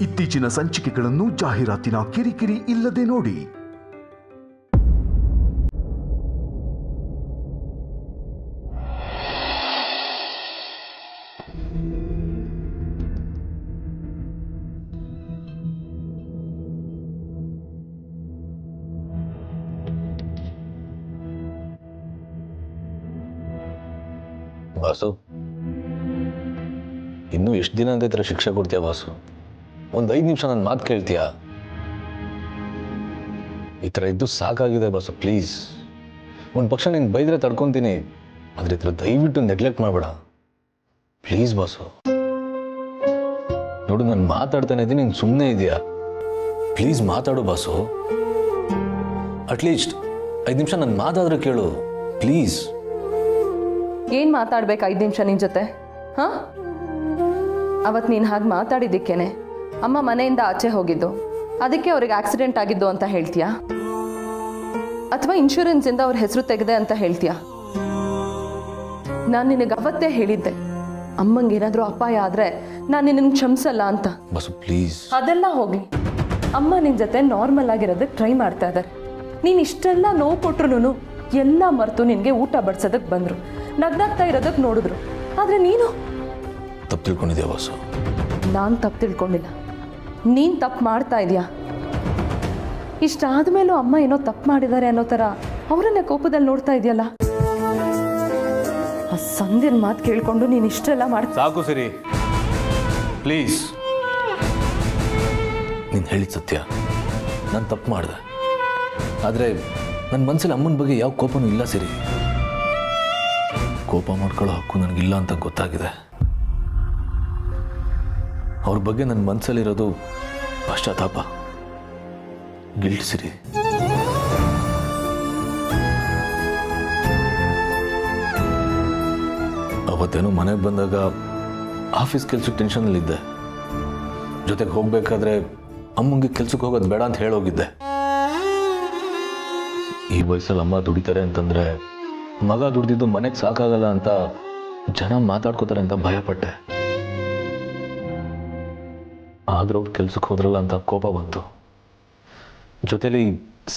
ಇತ್ತೀಚಿನ ಸಂಚಿಕೆಗಳನ್ನು ಜಾಹೀರಾತಿನ ಕಿರಿಕಿರಿ ಇಲ್ಲದೆ ನೋಡಿ. ವಾಸು, ಇನ್ನೂ ಎಷ್ಟು ದಿನ ಅಂತ ಈ ಥರ ಶಿಕ್ಷೆ ಕೊಡ್ತೀಯ ವಾಸು? ಒಂದು 5 ನಿಮಿಷ ನನ್ನ ಮಾತು ಕೇಳ್ತೀಯಾ? ಈ ಥರ ಇದ್ದು ಸಾಕಾಗಿದೆ ಬಾಸು, ಪ್ಲೀಸ್. ಒಂದು ಪಕ್ಷ ನೀನು ಬೈದ್ರೆ ತಡ್ಕೊತೀನಿ, ಆದರೆ ಈ ಥರ ದಯವಿಟ್ಟು ನೆಗ್ಲೆಕ್ಟ್ ಮಾಡಬೇಡ ಪ್ಲೀಸ್ ಬಾಸು. ನೋಡು, ನಾನು ಮಾತಾಡ್ತಾನೆ ಇದ್ದೀನಿ, ನೀನು ಸುಮ್ಮನೆ ಇದೆಯಾ? ಪ್ಲೀಸ್ ಮಾತಾಡು ಬಾಸು. ಅಟ್ಲೀಸ್ಟ್ 5 ನಿಮಿಷ ನನ್ನ ಮಾತಾದ್ರೆ ಕೇಳು ಪ್ಲೀಸ್. ಏನು ಮಾತಾಡ್ಬೇಕು 5 ನಿಮಿಷ ನಿನ್ನ ಜೊತೆ? ಹಾಂ, ಅವತ್ತು ನೀನು ಹಾಗೆ ಮಾತಾಡಿದ್ದಕ್ಕೇನೆ ಅಮ್ಮ ಮನೆಯಿಂದ ಆಚೆ ಹೋಗಿದ್ದು, ಅದಕ್ಕೆ ಅವ್ರಿಗೆ ಆಕ್ಸಿಡೆಂಟ್ ಆಗಿದ್ದು ಅಂತ ಹೇಳ್ತೀಯಾ? ಅಥವಾ ಇನ್ಶೂರೆನ್ಸಿಂದ ಅವ್ರ ಹೆಸರು ತೆಗೆದೆ ಅಂತ ಹೇಳ್ತೀಯಾ? ನಾನು ನಿನಗೆ ಅವತ್ತೇ ಹೇಳಿದ್ದೆ, ಅಮ್ಮಂಗೆ ಏನಾದರೂ ಅಪಾಯ ಆದರೆ ನಾನು ನಿನ್ನನ್ನು ಕ್ಷಮಿಸಲ್ಲ ಅಂತ. ಬಸು ಪ್ಲೀಸ್. ಅದೆಲ್ಲ ಹೋಗಲಿ, ಅಮ್ಮ ನಿನ್ನ ಜೊತೆ ನಾರ್ಮಲ್ ಆಗಿರೋದಕ್ಕೆ ಟ್ರೈ ಮಾಡ್ತಾ ಇದ್ದಾರೆ. ನೀನು ಇಷ್ಟೆಲ್ಲ ನೋವು ಕೊಟ್ರು ಎಲ್ಲ ಮರೆತು ನಿನಗೆ ಊಟ ಬಡಿಸೋದಕ್ಕೆ ಬಂದರು, ನಗ್ನಾಗ್ತಾ ಇರೋದಕ್ಕೆ ನೋಡಿದ್ರು. ಆದರೆ ನೀನು ತಪ್ಪು ತಿಳ್ಕೊಂಡಿದ್ಯಾ ವಾಸು? ನಾನು ತಪ್ಪು ತಿಳ್ಕೊಂಡಿಲ್ಲ, ನೀನು ತಪ್ಪು ಮಾಡ್ತಾ ಇದೆಯಾ. ಇಷ್ಟಾದ ಮೇಲೂ ಅಮ್ಮ ಏನೋ ತಪ್ಪು ಮಾಡಿದ್ದಾರೆ ಅನ್ನೋ ಥರ ಅವರನ್ನೇ ಕೋಪದಲ್ಲಿ ನೋಡ್ತಾ ಇದೆಯಲ್ಲ. ಆ ಸಂಧ್ಯನ ಮಾತು ಕೇಳಿಕೊಂಡು ನೀನು ಇಷ್ಟೆಲ್ಲ ಮಾಡ್ತಾ. ಸಾಕು ಸಿರಿ, ಪ್ಲೀಸ್. ನೀನು ಹೇಳಿದ ಸತ್ಯ, ನಾನು ತಪ್ಪು ಮಾಡಿದೆ. ಆದರೆ ನನ್ನ ಮನಸ್ಸಲ್ಲಿ ಅಮ್ಮನ ಬಗ್ಗೆ ಯಾವ ಕೋಪನೂ ಇಲ್ಲ ಸಿರಿ. ಕೋಪ ಮಾಡ್ಕೊಳ್ಳೋ ಹಕ್ಕು ನನಗಿಲ್ಲ ಅಂತ ಗೊತ್ತಾಗಿದೆ. ಅವ್ರ ಬಗ್ಗೆ ನನ್ನ ಮನಸ್ಸಲ್ಲಿರೋದು ಪಶ್ಚಾತ್ತಾಪ, ಗಿಲ್ಟ್ ಸಿರಿ. ಅವತ್ತೇನೋ ಮನೆಗೆ ಬಂದಾಗ ಆಫೀಸ್ ಕೆಲ್ಸಕ್ಕೆ ಟೆನ್ಷನಲ್ಲಿದ್ದೆ. ಜೊತೆಗೆ ಹೋಗ್ಬೇಕಾದ್ರೆ ಅಮ್ಮಂಗೆ ಕೆಲ್ಸಕ್ಕೆ ಹೋಗೋದು ಬೇಡ ಅಂತ ಹೇಳೋಗಿದ್ದೆ. ಈ ವಯಸ್ಸಲ್ಲಿ ಅಮ್ಮ ದುಡಿತಾರೆ ಅಂತಂದ್ರೆ ಮಗ ದುಡ್ದಿದ್ದು ಮನೆಗೆ ಸಾಕಾಗಲ್ಲ ಅಂತ ಜನ ಮಾತಾಡ್ಕೋತಾರೆ ಅಂತ ಭಯಪಟ್ಟೆ. ಆದ್ರೆ ಅವ್ರು ಕೆಲ್ಸಕ್ಕೆ ಹೋದ್ರಲ್ಲ ಅಂತ ಕೋಪ ಬಂತು. ಜೊತೆಲಿ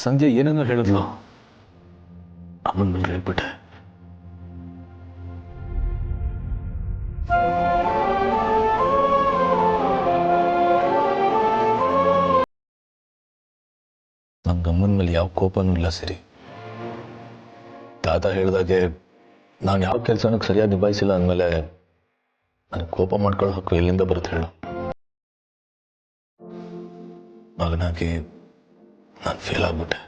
ಸಂಜೆ ಏನೇನೋ ಹೇಳಿದ್ಲು, ಅಮ್ಮನ ಮೇಲೆ ಹೇಳ್ಬಿಟ್ಟೆ. ನಂಗೆ ಅಮ್ಮನ ಮೇಲೆ ಯಾವ ಕೋಪನೂ ಇಲ್ಲ ಸಿರಿ. ತಾತ ಹೇಳಿದಾಗೆ ನಾನು ಯಾವ ಕೆಲಸನೂ ಸರಿಯಾಗಿ ನಿಭಾಯಿಸಿಲ್ಲ ಅಂದಮೇಲೆ ನನಗೆ ಕೋಪ ಮಾಡ್ಕೊಳ್ಳೋ ಹಕ್ಕು ಎಲ್ಲಿಂದ ಬರುತ್ತೆ ಹೇಳು? ಮಗನಾಗಿ ನಾನು ಫೇಲ್ ಆಗ್ಬಿಟ್ಟೆ.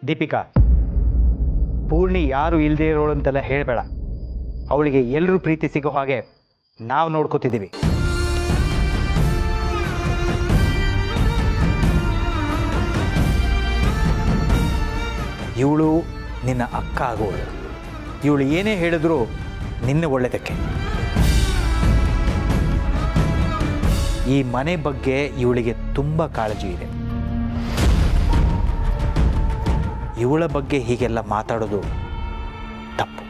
ದೀಪಿಕಾ, ಪೂರ್ಣಿ ಯಾರು ಇಲ್ಲದೆ ಇರೋಳು ಅಂತೆಲ್ಲ ಹೇಳಬೇಡ. ಅವಳಿಗೆ ಎಲ್ಲರೂ ಪ್ರೀತಿ ಸಿಗೋ ಹಾಗೆ ನಾವು ನೋಡ್ಕೋತಿದ್ದೀವಿ. ಇವಳು ನಿನ್ನ ಅಕ್ಕ ಆಗೋಳು. ಇವಳು ಏನೇ ಹೇಳಿದ್ರು ನಿನ್ನ ಒಳ್ಳೆಯದಕ್ಕೆ. ಈ ಮನೆ ಬಗ್ಗೆ ಇವಳಿಗೆ ತುಂಬ ಕಾಳಜಿ ಇದೆ. ಇವಳ ಬಗ್ಗೆ ಹೀಗೆಲ್ಲ ಮಾತಾಡೋದು ತಪ್ಪು.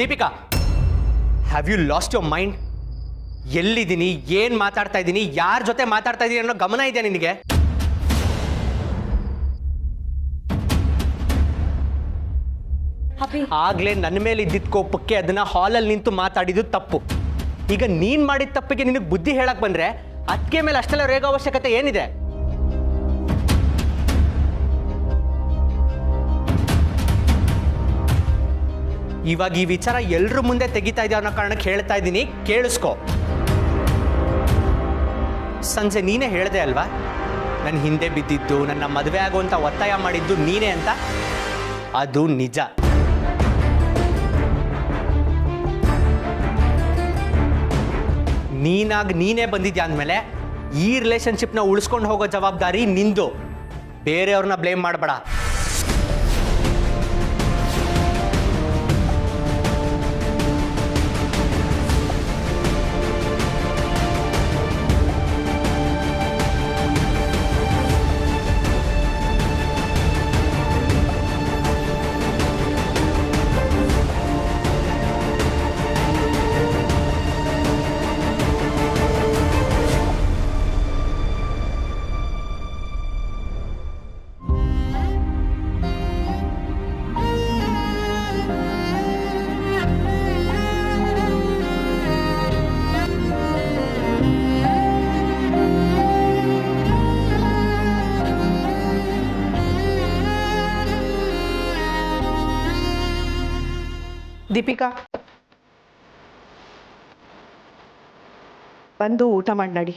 Deepika, have you lost your mind? ಎಲ್ಲಿದ್ದೀನಿ, ಏನು ಮಾತಾಡ್ತಾ ಇದ್ದೀನಿ, ಯಾರ ಜೊತೆ ಮಾತಾಡ್ತಾ ಇದ್ದೀನಿ ಅನ್ನೋ ಗಮನ ಇದೆಯಾ ನಿನಗೆ? ಆಗ್ಲೇ ನನ್ನ ಮೇಲೆ ಇದ್ದಿದ್ದ ಕೋಪಕ್ಕೆ ಅದನ್ನ ಹಾಲಲ್ಲಿ ನಿಂತು ಮಾತಾಡಿದ್ದು ತಪ್ಪು. ಈಗ ನೀನ್ ಮಾಡಿದ ತಪ್ಪಿಗೆ ನಿನಗೆ ಬುದ್ಧಿ ಹೇಳಕ್ ಬಂದ್ರೆ ಅದಕ್ಕೆ ಮೇಲೆ ಅಷ್ಟೆಲ್ಲ ರೇಗೋ ಅವಶ್ಯಕತೆ ಏನಿದೆ? ಇವಾಗ ಈ ವಿಚಾರ ಎಲ್ರ ಮುಂದೆ ತೆಗಿತಾ ಇದೆಯಾ ಅನ್ನೋ ಕಾರಣಕ್ಕೆ ಹೇಳ್ತಾ ಇದ್ದೀನಿ, ಕೇಳಿಸ್ಕೊ. ಸಂಜೆ ನೀನೇ ಹೇಳ್ದೆ ಅಲ್ವಾ, ನನ್ನ ಹಿಂದೆ ಬಿದ್ದಿದ್ದು, ನನ್ನ ಮದುವೆ ಆಗುವಂತ ಒತ್ತಾಯ ಮಾಡಿದ್ದು ನೀನೇ ಅಂತ. ಅದು ನಿಜ. ನೀನೇ ಬಂದಿದ್ಯಾ ಅಂದಮೇಲೆ ಈ ರಿಲೇಶನ್ಶಿಪ್ನ ಉಳಿಸ್ಕೊಂಡು ಹೋಗೋ ಜವಾಬ್ದಾರಿ ನಿಂದು. ಬೇರೆಯವ್ರನ್ನ ಬ್ಲೇಮ್ ಮಾಡಬೇಡ. ದೀಪಿಕಾ, ಬಂದು ಊಟ ಮಾಡಿ ನಡಿ.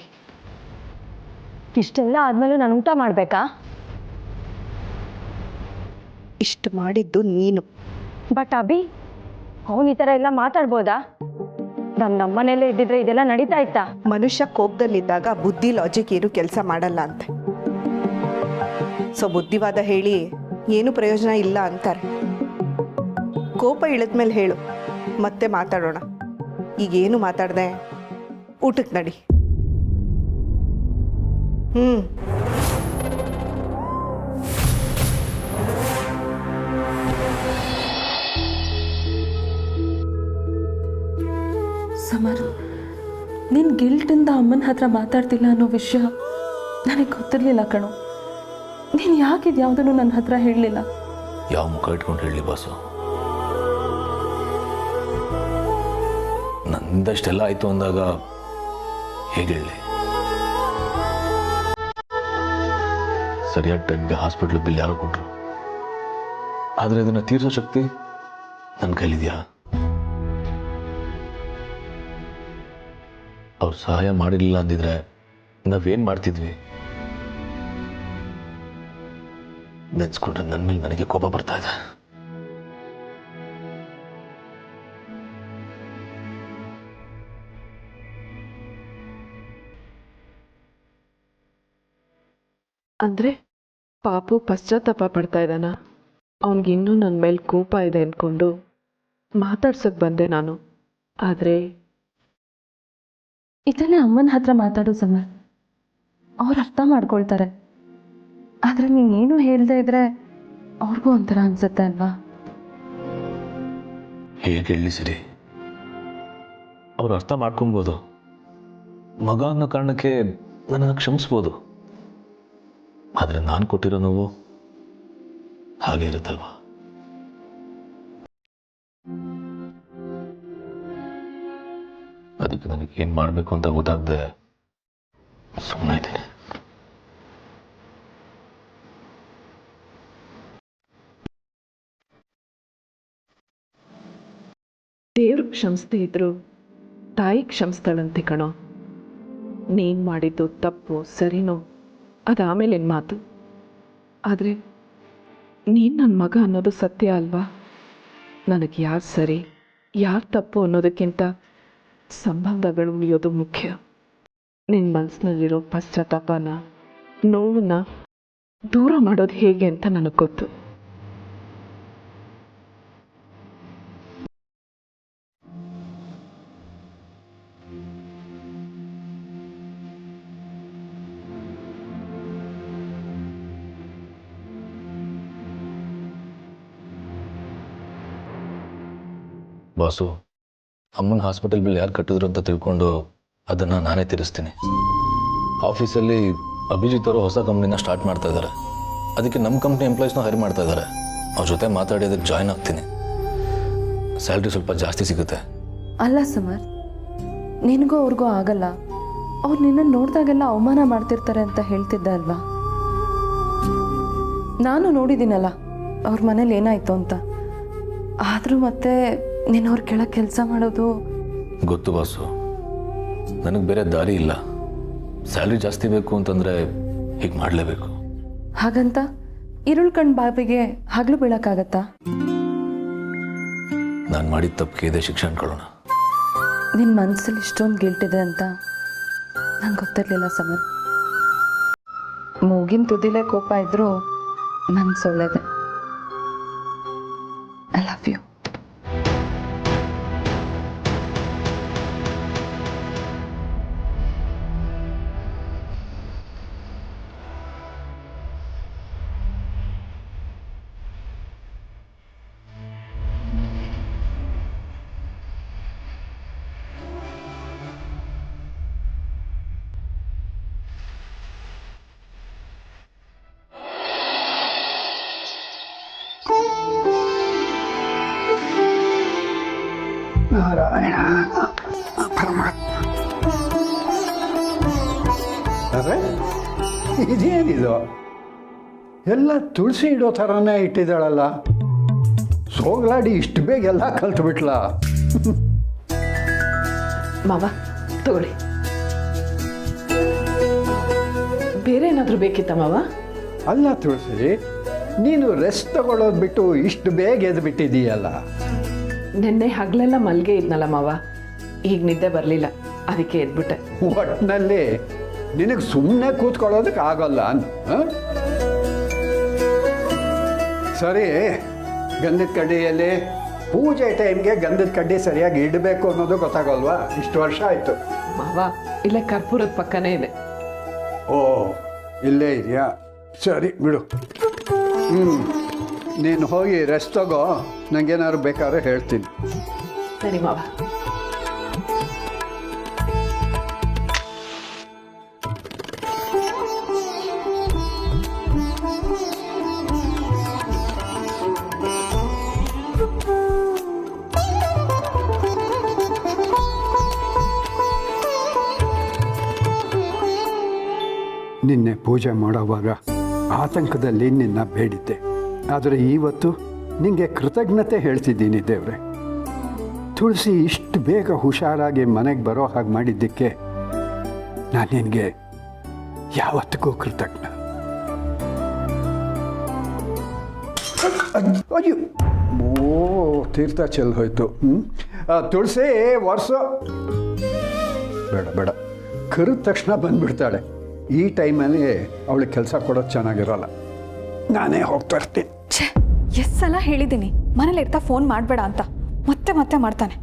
ಇಷ್ಟೆಲ್ಲ ಆದ್ಮೇಲೆ ನಾನು ಊಟ ಮಾಡಬೇಕಾ? ಇಷ್ಟು ಮಾಡಿದ್ದು ನೀನು. ಬಟ್ ಅಭಿ, ಅವನು ಈ ಥರ ಎಲ್ಲ ಮಾತಾಡ್ಬೋದಾ? ನಮ್ಮನೇಲೇ ಇದ್ದಿದ್ರೆ ಇದೆಲ್ಲ ನಡೀತಾ ಇತ್ತಾ? ಮನುಷ್ಯ ಕೋಪದಲ್ಲಿದ್ದಾಗ ಬುದ್ಧಿ ಲಾಜಿಕ್ ಏನು ಕೆಲಸ ಮಾಡಲ್ಲ ಅಂತೆ. ಸೊ ಬುದ್ಧಿವಾದ ಹೇಳಿ ಏನು ಪ್ರಯೋಜನ ಇಲ್ಲ ಅಂತಾರೆ. ಕೋಪ ಇಳಿದ್ಮೇಲೆ ಹೇಳು, ಮತ್ತೆ ಮಾತಾಡೋಣ. ಈಗೇನು ಮಾತಾಡ್ದೆ ಊಟಕ್ಕೆ ನಡಿ. ಸಮರ್, ನೀನು ಗಿಲ್ಟಿಂದ ಅಮ್ಮನ ಹತ್ರ ಮಾತಾಡ್ತಿಲ್ಲ ಅನ್ನೋ ವಿಷಯ ನನಗೆ ಗೊತ್ತಿರಲಿಲ್ಲ ಕಣೋ. ನೀನು ಯಾಕಿದು ಯಾವುದನ್ನು ನನ್ನ ಹತ್ರ ಹೇಳಲಿಲ್ಲ? ಯಾವ ಮುಖ ಇಟ್ಕೊಂಡು ಹೇಳಲಿ ಬಾಸು? ನಂದಷ್ಟೆಲ್ಲ ಆಯಿತು ಅಂದಾಗ ಹೇಗೆ ಹೇಳಲಿ? ಸರಿಯಾದ ಟೈಮ್ಗೆ ಹಾಸ್ಪಿಟ್ಲ್ ಬಿಲ್ ಯಾರು ಕೊಟ್ಟರು? ಆದರೆ ಅದನ್ನು ತೀರಿಸೋ ಶಕ್ತಿ ನನ್ನ ಕೈಲಿದೆಯಾ? ಅವ್ರು ಸಹಾಯ ಮಾಡಿರಲಿಲ್ಲ ಅಂದಿದ್ರೆ ನಾವೇನು ಮಾಡ್ತಿದ್ವಿ? ನೆನ್ಸ್ಕೊಂಡ್ರೆ ನನ್ನ ಮೇಲೆ ನನಗೆ ಕೋಪ ಬರ್ತಾ ಇದೆ. ಅಂದರೆ ಪಾಪು ಪಶ್ಚಾತ್ತಾಪ ಪಡ್ತಾ ಇದ್ದಾನ? ಅವನಿಗಿನ್ನೂ ನನ್ನ ಮೇಲೆ ಕೋಪ ಇದೆ ಅಂದ್ಕೊಂಡು ಮಾತಾಡ್ಸೋಕ್ಕೆ ಬಂದೆ ನಾನು. ಆದರೆ ಇದನ್ನೇ ಅಮ್ಮನ ಹತ್ರ ಮಾತಾಡೋ ಸಮರ್, ಅವ್ರು ಅರ್ಥ ಮಾಡ್ಕೊಳ್ತಾರೆ. ಆದರೆ ನೀನೇನು ಹೇಳದೇ ಇದ್ರೆ ಅವ್ರಿಗೂ ಒಂಥರ ಅನ್ಸುತ್ತೆ ಅಲ್ವಾ? ಹೇಗೆ ಹೇಳಲಿ ಸಿರಿ? ಅವ್ರು ಅರ್ಥ ಮಾಡ್ಕೊಬೋದು, ಮಗ ಅನ್ನೋ ಕಾರಣಕ್ಕೆ ನನ್ನನ್ನು ಕ್ಷಮಿಸ್ಬೋದು. ಆದರೆ ನಾನು ಕೊಟ್ಟಿರೋ ನೋವು ಹಾಗೆ ಇರುತ್ತಲ್ವಾ? ಅದಕ್ಕೆ ನನಗೆ ಏನು ಮಾಡಬೇಕು ಅಂತ ಗೊತ್ತಾಗದೆ ಸುಮ್ಮನೆ ಇದ್ದೀನಿ. ದೇವ್ರು ಕ್ಷಮಿಸ್ದೇ ಇದ್ರು ತಾಯಿ ಕ್ಷಮಿಸ್ತಾಳಂತೆ ಕಣೋ. ನೀನು ಮಾಡಿದ್ದು ತಪ್ಪು ಸರಿನೋ ಅದು ಆಮೇಲೇನು ಮಾತು. ಆದರೆ ನೀನು ನನ್ನ ಮಗ ಅನ್ನೋದು ಸತ್ಯ ಅಲ್ವಾ? ನನಗೆ ಯಾರು ಸರಿ ಯಾರು ತಪ್ಪು ಅನ್ನೋದಕ್ಕಿಂತ ಸಂಬಂಧಗಳು ಉಳಿಯೋದು ಮುಖ್ಯ. ನಿನ್ನ ಮನಸ್ಸಿನಲ್ಲಿರೋ ಪಶ್ಚಾತ್ತಾಪನ ನೋವನ್ನ ದೂರ ಮಾಡೋದು ಹೇಗೆ ಅಂತ ನನಗೆ ಗೊತ್ತು. ಬಾಸು, ಅಮ್ಮನ ಹಾಸ್ಪಿಟಲ್ ಬಿಲ್ ಯಾರು ಕಟ್ಟಿದ್ರು ಅಂತ ತಿಳ್ಕೊಂಡು ಅದನ್ನು ನಾನೇ ತೀರಿಸ್ತೀನಿ. ಆಫೀಸಲ್ಲಿ ಅಭಿಜಿತ್ ಅವರು ಹೊಸ ಕಂಪ್ನಿನ ಸ್ಟಾರ್ಟ್ ಮಾಡ್ತಾ ಇದ್ದಾರೆ. ಅದಕ್ಕೆ ನಮ್ಮ ಕಂಪ್ನಿ ಎಂಪ್ಲಾಯೀಸ್ನ ಹೈರ್ ಮಾಡ್ತಾ ಇದ್ದಾರೆ. ಅವ್ರ ಜೊತೆ ಮಾತಾಡಿ ಅದಕ್ಕೆ ಜಾಯ್ನ್ ಆಗ್ತೀನಿ. ಸ್ಯಾಲ್ರಿ ಸ್ವಲ್ಪ ಜಾಸ್ತಿ ಸಿಗುತ್ತೆ. ಅಲ್ಲ ಸಮರ್, ನಿನಗೂ ಅವ್ರಿಗೂ ಆಗಲ್ಲ. ಅವ್ರು ನಿನ್ನನ್ನು ನೋಡಿದಾಗೆಲ್ಲ ಅವಮಾನ ಮಾಡ್ತಿರ್ತಾರೆ ಅಂತ ಹೇಳ್ತಿದ್ದೆ ಅಲ್ವಾ? ನಾನು ನೋಡಿದ್ದೀನಲ್ಲ ಅವ್ರ ಮನೇಲಿ ಏನಾಯಿತು ಅಂತ. ಆದರೂ ಮತ್ತೆ ನೀನು ಅವ್ರ ಕೆಳಗೆ ಕೆಲಸ ಮಾಡೋದು ಗೊತ್ತು ಬಾಸು, ನನಗೆ ಬೇರೆ ದಾರಿ ಇಲ್ಲ. ಸ್ಯಾಲ್ರಿ ಜಾಸ್ತಿ ಬೇಕು ಅಂತಂದರೆ ಹೀಗೆ ಮಾಡಲೇಬೇಕು. ಹಾಗಂತ ಇರುಳ್ಕಂಡು ಬಾಬಿಗೆ ಹಗಲು ಬೀಳಕ್ಕಾಗತ್ತಾ? ನಾನು ಮಾಡಿದ ತಪ್ಪಿಗೆ ಇದೆ ಶಿಕ್ಷೆ ಅನ್ಕೊಳ್ಳೋಣ. ನಿನ್ನ ಮನಸ್ಸಲ್ಲಿ ಇಷ್ಟೊಂದು ಗಿಲ್ಟಿದೆ ಅಂತ ನಂಗೆ ಗೊತ್ತಿರಲಿಲ್ಲ ಸಮರ್. ಮೂಗಿನ ತುದಿಲೇ ಕೋಪ ಇದ್ದರೂ ಮನಸ್ಸು ಒಳ್ಳೆಯದೆ. I love you. ನಾರಾಯಣ ಪರಮಾತ್ಮ. ಅರೆ ಇದೇನಿದು? ಎಲ್ಲ ತುಳಸಿ ಇಡೋ ಥರನೇ ಇಟ್ಟಿದ್ದಾಳಲ್ಲ. ಸೋಗಲಾಡಿ ಇಷ್ಟು ಬೇಗ ಎಲ್ಲ ಕಲ್ತ್ಬಿಟ್ಲ. ಮಾವ ತಗೊಳ್ಳಿ. ಬೇರೆ ಏನಾದರೂ ಬೇಕಿತ್ತ ಮಾವ? ಅಲ್ಲ ತುಳಸಿ, ನೀನು ರೆಸ್ಟ್ ತಗೊಳ್ಳೋದು ಬಿಟ್ಟು ಇಷ್ಟು ಬೇಗ ಎದ್ದು ಬಿಟ್ಟಿದೀಯಲ್ಲ. ನಿನ್ನೆ ಹಗಲೆಲ್ಲ ಮಲ್ಗೆ ಇದ್ನಲ್ಲ ಮಾವ, ಈಗ ನಿದ್ದೆ ಬರಲಿಲ್ಲ, ಅದಕ್ಕೆ ಎದ್ಬಿಟ್ಟೆ. ಒಟ್ಟಿನಲ್ಲಿ ನಿನಗೆ ಸುಮ್ಮನೆ ಕೂತ್ಕೊಳ್ಳೋದಕ್ಕೆ ಆಗೋಲ್ಲ ಸರಿ, ಗಂಧದ ಕಡ್ಡಿಯಲ್ಲಿ ಪೂಜೆ ಟೈಮ್ಗೆ ಗಂಧದ ಕಡ್ಡಿ ಸರಿಯಾಗಿ ಇಡಬೇಕು ಅನ್ನೋದು ಗೊತ್ತಾಗಲ್ವಾ? ಇಷ್ಟು ವರ್ಷ ಆಯಿತು. ಮಾವ ಇಲ್ಲೇ ಕರ್ಪೂರದ ಪಕ್ಕನೇ ಇದೆ. ಓ, ಇಲ್ಲೇ ಇದೆಯಾ? ಸರಿ ಬಿಡು. ನೀನು ಹೋಗಿ ರೆಸ್ಟ್ ತಗೋ, ನನಗೇನಾದ್ರು ಬೇಕಾದ್ರೆ ಹೇಳ್ತೀನಿ. ಸರಿ ಮಾವ. ನಿನ್ನೆ ಪೂಜೆ ಮಾಡೋವಾಗ ಆತಂಕದಲ್ಲಿ ನಿನ್ನ ಬೇಡಿದ್ದೆ, ಆದರೆ ಇವತ್ತು ನಿನಗೆ ಕೃತಜ್ಞತೆ ಹೇಳ್ತಿದ್ದೀನಿ ದೇವ್ರೆ. ತುಳಸಿ ಇಷ್ಟು ಬೇಗ ಹುಷಾರಾಗಿ ಮನೆಗೆ ಬರೋ ಹಾಗೆ ಮಾಡಿದ್ದಕ್ಕೆ ನಾನು ನಿನಗೆ ಯಾವತ್ತಿಗೂ ಕೃತಜ್ಞ. ಅಯ್ಯೋ, ತೀರ್ಥ ಚೆಲ್ ಹೋಯ್ತು. ತುಳಸಿ ವರ್ಷ ಬೇಡ ಬೇಡ, ಕರೆದ ತಕ್ಷಣ ಬಂದ್ಬಿಡ್ತಾಳೆ. ಈ ಟೈಮಲ್ಲಿ ಅವಳಿಗೆ ಕೆಲಸ ಕೊಡೋದು ಚೆನ್ನಾಗಿರೋಲ್ಲ. ನಾನೇ ಹೋಗ್ತಾ ಇರ್ತೀನಿ. ಛೇ, ಎಷ್ಟು ಸಲ ಹೇಳಿದ್ದೀನಿ ಮನೇಲಿ ಇರ್ತಾ ಫೋನ್ ಮಾಡಬೇಡ ಅಂತ, ಮತ್ತೆ ಮತ್ತೆ ಮಾಡ್ತಾನೆ.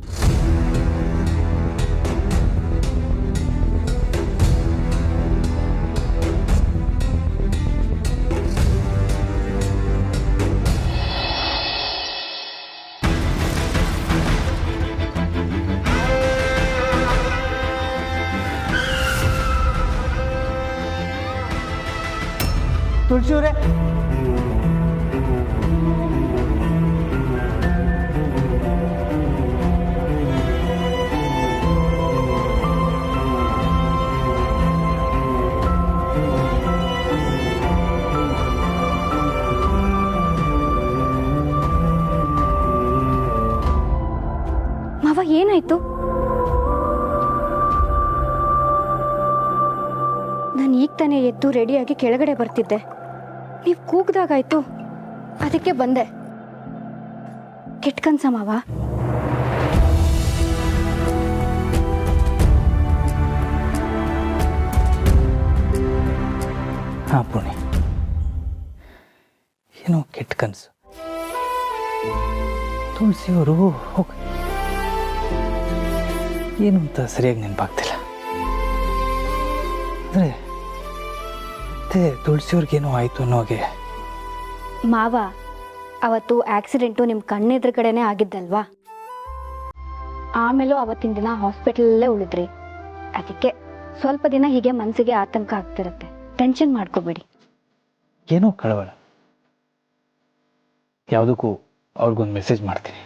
ತುಳಸಿಯವರೇ, ಮಾವ ಏನಾಯ್ತು? ನಾನು ಈಗ ತಾನೇ ಎದ್ದು ರೆಡಿಯಾಗಿ ಕೆಳಗಡೆ ಬರ್ತಿದ್ದೆ, ನೀವು ಕೂಗ್ದಾಗಾಯ್ತು, ಅದಕ್ಕೆ ಬಂದೆ. ಕೆಟ್ಟ ಕನ್ಸ ಮಾವ? ಹಾಂ ಪುಣಿ, ಏನೋ ಕೆಟ್ಟ ಕನಸು. ತುಳಸಿಯವರು ಏನು ಅಂತ ಸರಿಯಾಗಿ ನೆನಪಾಗ್ತಿಲ್ಲ. ಅಂದರೆ ಮತ್ತೆ ತುಳಸಿಯವ್ರಿಗೇನೋ ಆಯಿತು ಅನ್ನೋಗೆ. ಮಾವ, ಅವತ್ತು ಆಕ್ಸಿಡೆಂಟು ನಿಮ್ಮ ಕಣ್ಣೆದುರುಗಡೆನೇ ಆಗಿದ್ದಲ್ವಾ? ಆಮೇಲೂ ಅವತ್ತಿನ ದಿನ ಹಾಸ್ಪಿಟಲಲ್ಲೇ ಉಳಿದ್ರಿ. ಅದಕ್ಕೆ ಸ್ವಲ್ಪ ದಿನ ಹೀಗೆ ಮನಸ್ಸಿಗೆ ಆತಂಕ ಆಗ್ತಿರುತ್ತೆ. ಟೆನ್ಷನ್ ಮಾಡ್ಕೋಬೇಡಿ. ಏನೋ ಕಳವಳ. ಯಾವುದಕ್ಕೂ ಅವ್ರಿಗೊಂದು ಮೆಸೇಜ್ ಮಾಡ್ತೀನಿ.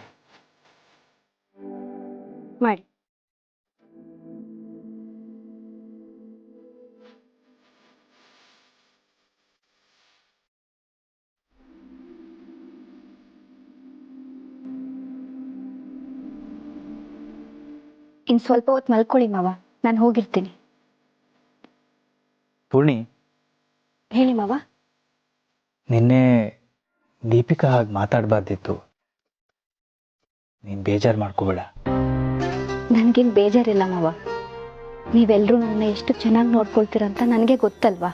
ಮಾಡಿ. ಇನ್ನು ಸ್ವಲ್ಪ ಹೊತ್ತು ಮಲ್ಕೊಳ್ಳಿ ಮಾವ, ನಾನು ಹೋಗಿರ್ತೀನಿ. ಪೂರ್ಣಿ, ಹೇಳಿ ಮಾವ. ನಿನ್ನೆ ದೀಪಿಕಾ ಹಾಗೆ ಮಾತಾಡಬಾರ್ದಿತ್ತು. ನೀನು ಬೇಜಾರು ಮಾಡ್ಕೋಬೇಡ. ನನಗೇನು ಬೇಜಾರಿಲ್ಲ ಮಾವ. ನೀವೆಲ್ಲರೂ ನನ್ನ ಎಷ್ಟು ಚೆನ್ನಾಗಿ ನೋಡ್ಕೊಳ್ತೀರಂತ ನನಗೆ ಗೊತ್ತಲ್ವಾ.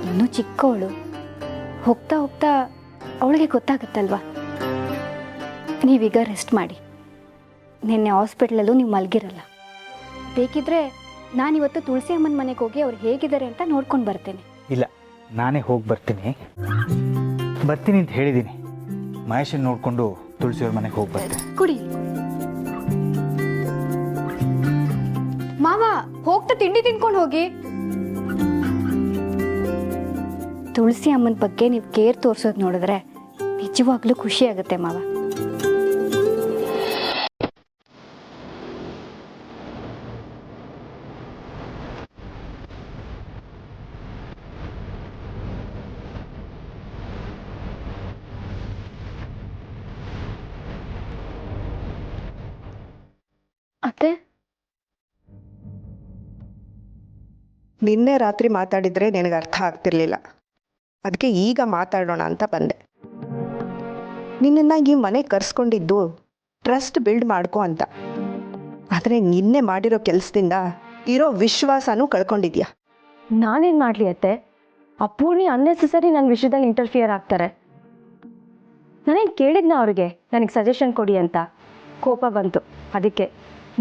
ಇನ್ನೂ ಚಿಕ್ಕವಳು, ಹೋಗ್ತಾ ಹೋಗ್ತಾ ಅವಳಿಗೆ ಗೊತ್ತಾಗುತ್ತಲ್ವಾ. ನೀವೀಗ ರೆಸ್ಟ್ ಮಾಡಿ. ನಿನ್ನೆ ಹಾಸ್ಪಿಟ್ಲಲ್ಲೂ ನೀವು ಮಲಗಿರಲ್ಲ. ಬೇಕಿದ್ರೆ ನಾನಿವತ್ತು ತುಳಸಿ ಅಮ್ಮನ ಮನೆಗೆ ಹೋಗಿ ಅವ್ರು ಹೇಗಿದ್ದಾರೆ ಅಂತ ನೋಡ್ಕೊಂಡು ಬರ್ತೇನೆ. ಇಲ್ಲ, ನಾನೇ ಹೋಗಿ ಬರ್ತೀನಿ ಅಂತ ಹೇಳಿದ್ದೀನಿ. ಮಹೇಶನ್ ನೋಡಿಕೊಂಡು ತುಳಸಿಯವ್ರ ಮನೆಗೆ ಹೋಗಿ ಬರ್ತೇನೆ. ಕುಡಿ ಮಾವ, ಹೋಗ್ತಾ ತಿಂಡಿ ತಿನ್ಕೊಂಡು ಹೋಗಿ. ತುಳಸಿ ಅಮ್ಮನ ಬಗ್ಗೆ ನೀವು ಕೇರ್ ತೋರಿಸೋದು ನೋಡಿದ್ರೆ ನಿಜವಾಗ್ಲೂ ಖುಷಿ ಆಗುತ್ತೆ ಮಾವ. ನಿನ್ನೆ ರಾತ್ರಿ ಮಾತಾಡಿದರೆ ನಿನಗೆ ಅರ್ಥ ಆಗ್ತಿರ್ಲಿಲ್ಲ, ಅದಕ್ಕೆ ಈಗ ಮಾತಾಡೋಣ ಅಂತ ಬಂದೆ. ನಿನ್ನನ್ನು ಈ ಮನೆಗೆ ಕರೆಸ್ಕೊಂಡಿದ್ದು ಟ್ರಸ್ಟ್ ಬಿಲ್ಡ್ ಮಾಡ್ಕೊ ಅಂತ. ಆದರೆ ನಿನ್ನೆ ಮಾಡಿರೋ ಕೆಲಸದಿಂದ ಇರೋ ವಿಶ್ವಾಸನೂ ಕಳ್ಕೊಂಡಿದ್ಯಾ. ನಾನೇನು ಮಾಡಲಿ ಅತ್ತೆ? ಅಪೂರ್ಣಿ ಅನ್ನೆಸೆಸರಿ ನನ್ನ ವಿಷಯದಲ್ಲಿ ಇಂಟರ್ಫಿಯರ್ ಆಗ್ತಾರೆ. ನಾನೇನು ಕೇಳಿದ್ನ ಅವ್ರಿಗೆ ನನಗೆ ಸಜೆಷನ್ ಕೊಡಿ ಅಂತ. ಕೋಪ ಬಂತು, ಅದಕ್ಕೆ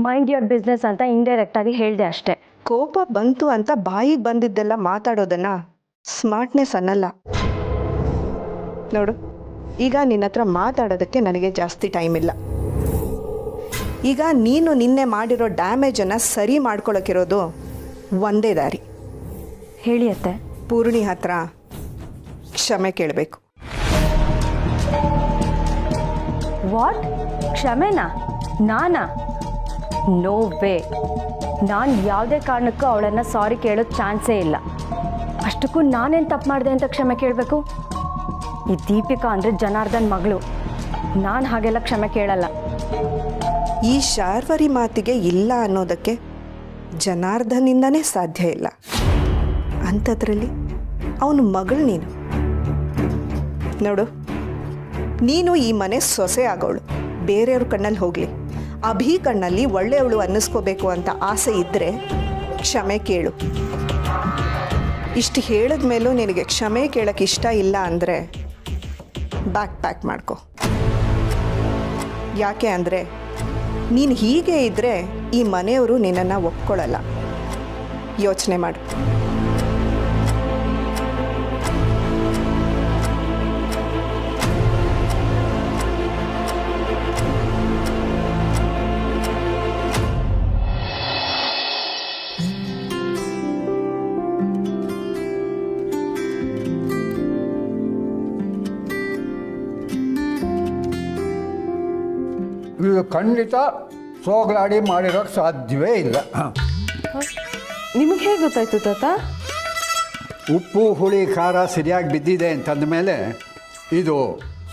ಮೈಂಡ್ ಯುವರ್ ಬಿಸ್ನೆಸ್ ಅಂತ ಇಂಡೈರೆಕ್ಟಾಗಿ ಹೇಳಿದೆ ಅಷ್ಟೇ. ಕೋಪ ಬಂತು ಅಂತ ಬಾಯಿಗೆ ಬಂದಿದ್ದೆಲ್ಲ ಮಾತಾಡೋದನ್ನು ಸ್ಮಾರ್ಟ್ನೆಸ್ ಅನ್ನಲ್ಲ. ನೋಡು, ಈಗ ನಿನ್ನ ಹತ್ರ ಮಾತಾಡೋದಕ್ಕೆ ನನಗೆ ಜಾಸ್ತಿ ಟೈಮ್ ಇಲ್ಲ. ಈಗ ನೀನು ನಿನ್ನೆ ಮಾಡಿರೋ ಡ್ಯಾಮೇಜನ್ನು ಸರಿ ಮಾಡ್ಕೊಳಕ್ಕಿರೋದು ಒಂದೇ ದಾರಿ. ಹೇಳಿ ಅತ್ತೆ. ಪೂರ್ಣಿ ಹತ್ರ ಕ್ಷಮೆ ಕೇಳಬೇಕು. ವಾಟ್? ಕ್ಷಮೆನಾ? ನಾನಾ? No way. ನಾನು ಯಾವುದೇ ಕಾರಣಕ್ಕೂ ಅವಳನ್ನು ಸಾರಿ ಕೇಳೋದು ಚಾನ್ಸೇ ಇಲ್ಲ. ಅಷ್ಟಕ್ಕೂ ನಾನೇನು ತಪ್ಪು ಮಾಡಿದೆ ಅಂತ ಕ್ಷಮೆ ಕೇಳಬೇಕು? ಈ ದೀಪಿಕಾ ಅಂದರೆ ಜನಾರ್ದನ್ ಮಗಳು. ನಾನು ಹಾಗೆಲ್ಲ ಕ್ಷಮೆ ಕೇಳಲ್ಲ. ಈ ಶಾರ್ವರಿ ಮಾತಿಗೆ ಇಲ್ಲ ಅನ್ನೋದಕ್ಕೆ ಜನಾರ್ದನಿಂದನೇ ಸಾಧ್ಯ ಇಲ್ಲ. ಅಂಥದ್ರಲ್ಲಿ ಅವನು ಮಗಳು ನೀನು. ನೋಡು, ನೀನು ಈ ಮನೆ ಸೊಸೆ ಆಗೋಳು. ಬೇರೆಯವ್ರ ಕಣ್ಣಲ್ಲಿ ಹೋಗಲಿ, ಅಭಿ ಕಣ್ಣಲ್ಲಿ ಒಳ್ಳೆಯವಳು ಅನ್ನಿಸ್ಕೋಬೇಕು ಅಂತ ಆಸೆ ಇದ್ದರೆ ಕ್ಷಮೆ ಕೇಳು. ಇಷ್ಟು ಹೇಳಿದ ಮೇಲೂ ನಿನಗೆ ಕ್ಷಮೆ ಕೇಳೋಕ್ಕೆ ಇಷ್ಟ ಇಲ್ಲ ಅಂದರೆ ಪ್ಯಾಕ್ ಮಾಡ್ಕೊ. ಯಾಕೆ ಅಂದರೆ ನೀನು ಹೀಗೆ ಇದ್ದರೆ ಈ ಮನೆಯವರು ನಿನ್ನನ್ನು ಒಪ್ಕೊಳ್ಳಲ್ಲ. ಯೋಚನೆ ಮಾಡು. ಇದು ಖಂಡಿತ ಸೋಗಲಾಡಿ ಮಾಡಿರೋಕ್ಕೆ ಸಾಧ್ಯವೇ ಇಲ್ಲ. ನಿಮಗೆ ಹೇಗೆ ಗೊತ್ತಾಯ್ತು ತಾತ? ಉಪ್ಪು ಹುಳಿ ಖಾರ ಸರಿಯಾಗಿ ಬಿದ್ದಿದೆ ಅಂತಂದ ಮೇಲೆ ಇದು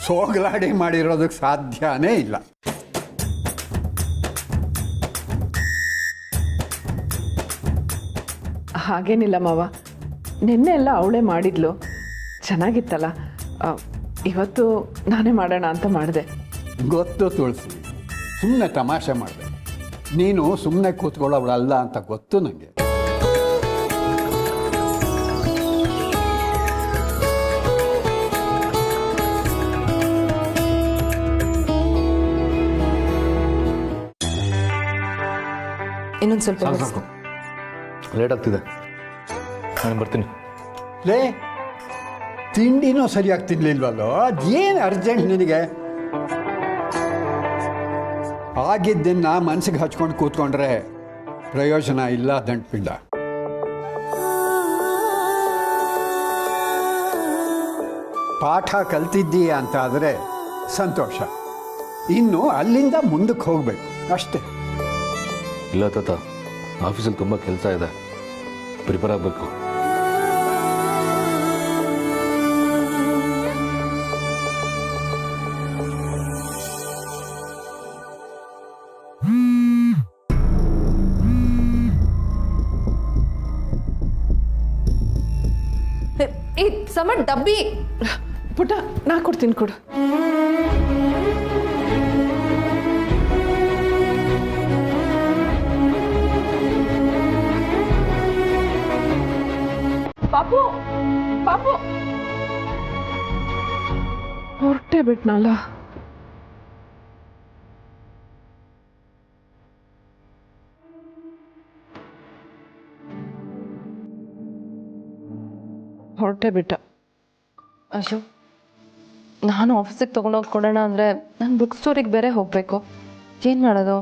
ಸೋಗಲಾಡಿ ಮಾಡಿರೋದಕ್ಕೆ ಸಾಧ್ಯನೇ ಇಲ್ಲ. ಹಾಗೇನಿಲ್ಲ ಮಾವ, ನಿನ್ನೆ ಎಲ್ಲ ಅವಳೇ ಮಾಡಿದ್ಲು, ಚೆನ್ನಾಗಿತ್ತಲ್ಲ. ಇವತ್ತು ನಾನೇ ಮಾಡೋಣ ಅಂತ ಮಾಡಿದೆ. ಗೊತ್ತು ತುಳಸಿ, ಸುಮ್ಮನೆ ತಮಾಷೆ ಮಾಡಿದೆ. ನೀನು ಸುಮ್ಮನೆ ಕೂತ್ಕೊಳ್ಳೋವಳಲ್ಲ ಅಂತ ಗೊತ್ತು ನನಗೆ. ಇನ್ನೊಂದು ಸ್ವಲ್ಪ ಸಾಕು, ಲೇಟ್ ಆಗ್ತಿದೆ, ನಾನು ಬರ್ತೀನಿ. ಲೇ, ತಿಂಡಿನೂ ಸರಿಯಾಗಿ ತಿನ್ಲಿಲ್ವಲ್ಲೋ? ಅದೇನು ಅರ್ಜೆಂಟ್ ನಿನಗೆ? ಆಗಿದ್ದನ್ನು ಮನಸ್ಸಿಗೆ ಹಚ್ಕೊಂಡು ಕೂತ್ಕೊಂಡ್ರೆ ಪ್ರಯೋಜನ ಇಲ್ಲ ದಂಟ್ಪಿಂಡ. ಪಾಠ ಕಲ್ತಿದ್ದೀಯ ಅಂತ ಆದರೆ ಸಂತೋಷ. ಇನ್ನು ಅಲ್ಲಿಂದ ಮುಂದಕ್ಕೆ ಹೋಗಬೇಕು ಅಷ್ಟೇ. ಇಲ್ಲ ತಾತ, ಆಫೀಸಲ್ಲಿ ತುಂಬ ಕೆಲಸ ಇದೆ, ಪ್ರಿಪೇರ್ ಆಗಬೇಕು. ಸಮ ಡಬ್ಬಿ ಪುಟ್ಟ, ನಾ ಕೊಡ್ತೀನಿ, ಕೊಡು. ಪಾಪು, ಪಾಪು ಹೊರಟೆ ಬಿಟ್ನಲ್ಲ. ಹೊರಟೆ ಬಿಟ್ಟ. ಅಶೋ, ನಾನು ಆಫೀಸಿಗೆ ತೊಗೊಂಡೋಗಿ ಕೊಡೋಣ ಅಂದರೆ ನಾನು ಬುಕ್ ಸ್ಟೋರಿಗೆ ಬೇರೆ ಹೋಗಬೇಕು. ಏನು ಮಾಡೋದು?